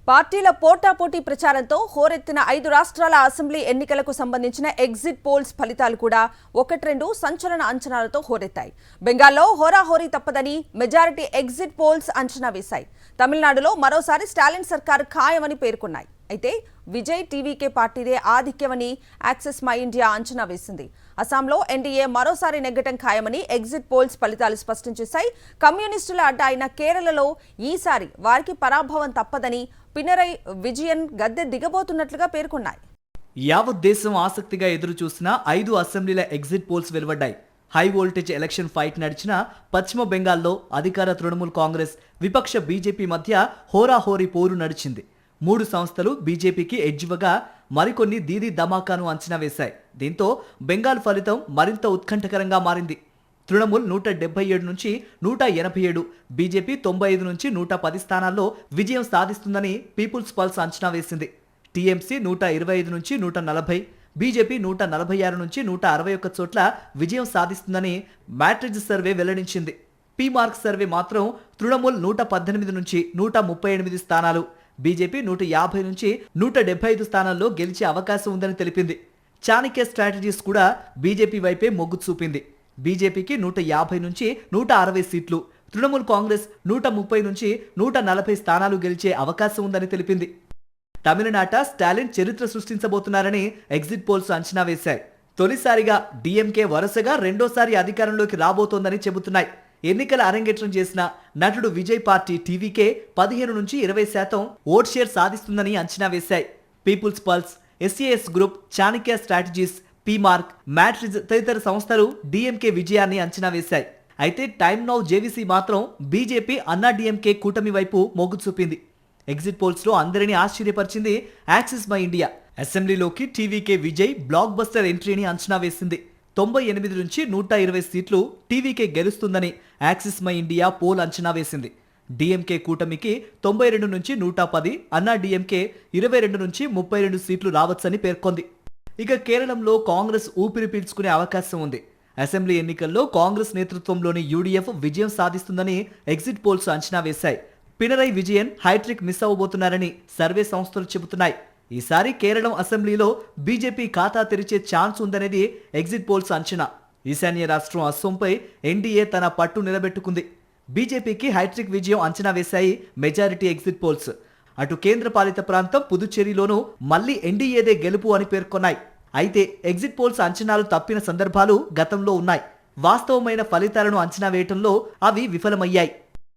పార్టీల పోటాపోటీ ప్రచారంతో హోరెత్తిన 5 రాష్ట్రాల అసెంబ్లీ ఎన్నికలకు సంబంధించిన ఎగ్జిట్ పోల్స్ ఫలితాలు కూడా ఒకట్రెండు సంచలన అంచనాలతో హోరెత్తాయి. బెంగాల్లో హోరాహోరీ తప్పదని మెజారిటీ ఎగ్జిట్ పోల్స్ అంచనా వేశాయి. తమిళనాడులో మరోసారి స్టాలిన్ సర్కారు ఖాయమని పేర్కొన్నాయి. అయితే విజయ్ టీవీకే పార్టీదే ఆధిక్యమని యాక్సెస్ మై ఇండియా అంచనా వేసింది. అస్సాంలో ఎన్డీఏ మరోసారి నెగ్గటం ఖాయమని ఎగ్జిట్ పోల్స్ ఫలితాలు స్పష్టం చేశాయి. కమ్యూనిస్టుల అడ్డ అయిన కేరళలో ఈసారి వారికి పరాభవం తప్పదని పినరై విజయన్ గద్దె దిగబోతున్నట్లుగా పేర్కొన్నాయి. యావత్ దేశం ఆసక్తిగా ఎదురు చూసిన 5 అసెంబ్లీల ఎగ్జిట్ పోల్స్ వెలువడ్డాయి. హై వోల్టేజ్ ఎలక్షన్ ఫైట్ నడిచిన పశ్చిమ బెంగాల్లో అధికార తృణమూల్ కాంగ్రెస్, విపక్ష బీజేపీ మధ్య హోరాహోరీ పోరు నడిచింది. 3 సంస్థలు బీజేపీకి ఎడ్జివ్వగా మరికొన్ని దీదీ ధమాకాను అంచనా వేశాయి. దీంతో బెంగాల్ ఫలితం మరింత ఉత్కంఠకరంగా మారింది. తృణమూల్ 177 నుంచి 187, బీజేపీ 95 నుంచి 110 స్థానాల్లో విజయం సాధిస్తుందని పీపుల్స్ పల్స్ అంచనా వేసింది. టీఎంసీ 125 నుంచి 140, బీజేపీ 146 నుంచి 161 చోట్ల విజయం సాధిస్తుందని మ్యాట్రిక్స్ సర్వే వెల్లడించింది. పీ మార్క్ సర్వే మాత్రం తృణమూల్ 118 నుంచి 138 స్థానాలు, బీజేపీ 150 నుంచి 175 స్థానాల్లో గెలిచే అవకాశం ఉందని తెలిపింది. చాణక్య స్ట్రాటజీస్ కూడా బీజేపీ వైపే మొగ్గు చూపింది. బీజేపీకి 150 నుంచి 160 సీట్లు, తృణమూల్ కాంగ్రెస్ 130 నుంచి 140 స్థానాలు గెలిచే అవకాశం ఉందని తెలిపింది. తమిళనాట స్టాలిన్ చరిత్ర సృష్టించబోతున్నారని ఎగ్జిట్ పోల్స్ అంచనా వేశాయి. తొలిసారిగా డీఎంకే వరుసగా రెండోసారి అధికారంలోకి రాబోతోందని చెబుతున్నాయి. ఎన్నికల అరంగేట్రం చేసిన నటుడు విజయ్ పార్టీ టీవీకే 15 నుంచి 20% ఓట్ షేర్ సాధిస్తుందని అంచనా వేశాయి. People's Pulse, SAS group, Chanakya strategies, P Marq, Matrix తదితర సంస్థలు డీఎంకే విజయాన్ని అంచనా వేశాయి. అయితే టైమ్ నౌ జేవీసీ మాత్రం బీజేపీ అన్నా డీఎంకే కూటమి వైపు మొగ్గు చూపింది. ఎగ్జిట్ పోల్స్ లో అందరినీ ఆశ్చర్యపరిచింది యాక్సెస్ మై ఇండియా. అసెంబ్లీలోకి టీవీకే విజయ్ బ్లాక్ బస్టర్ ఎంట్రీని అంచనా వేసింది. 98 నుంచి 120 సీట్లు టీవీకే గెలుస్తుందని యాక్సిస్ మై ఇండియా పోల్ అంచనా వేసింది. డీఎంకే కూటమికి 92 నుంచి 110, అన్నా డీఎంకే 22 నుంచి 32 సీట్లు రావచ్చని పేర్కొంది. ఇక కేరళంలో కాంగ్రెస్ ఊపిరి పీల్చుకునే అవకాశం ఉంది. అసెంబ్లీ ఎన్నికల్లో కాంగ్రెస్ నేతృత్వంలోని యూడీఎఫ్ విజయం సాధిస్తుందని ఎగ్జిట్ పోల్స్ అంచనా వేశాయి. పినరై విజయన్ హ్యాట్రిక్ మిస్ అవ్వబోతున్నారని సర్వే సంస్థలు చెబుతున్నాయి. ఈసారి కేరళం అసెంబ్లీలో బీజేపీ ఖాతా తెరిచే ఛాన్స్ ఉందనేది ఎగ్జిట్ పోల్స్ అంచనా. ఈశాన్య రాష్ట్రం అస్సోంపై ఎన్డీఏ తన పట్టు నిలబెట్టుకుంది. బీజేపీకి హ్యాట్రిక్ విజయం అంచనా వేశాయి మెజారిటీ ఎగ్జిట్ పోల్స్. అటు కేంద్ర పాలిత ప్రాంతం పుదుచ్చేరిలోనూ మళ్లీ ఎన్డీఏదే గెలుపు అని పేర్కొన్నాయి. అయితే ఎగ్జిట్ పోల్స్ అంచనాలు తప్పిన సందర్భాలు గతంలో ఉన్నాయి. వాస్తవమైన ఫలితాలను అంచనా వేయటంలో అవి విఫలమయ్యాయి.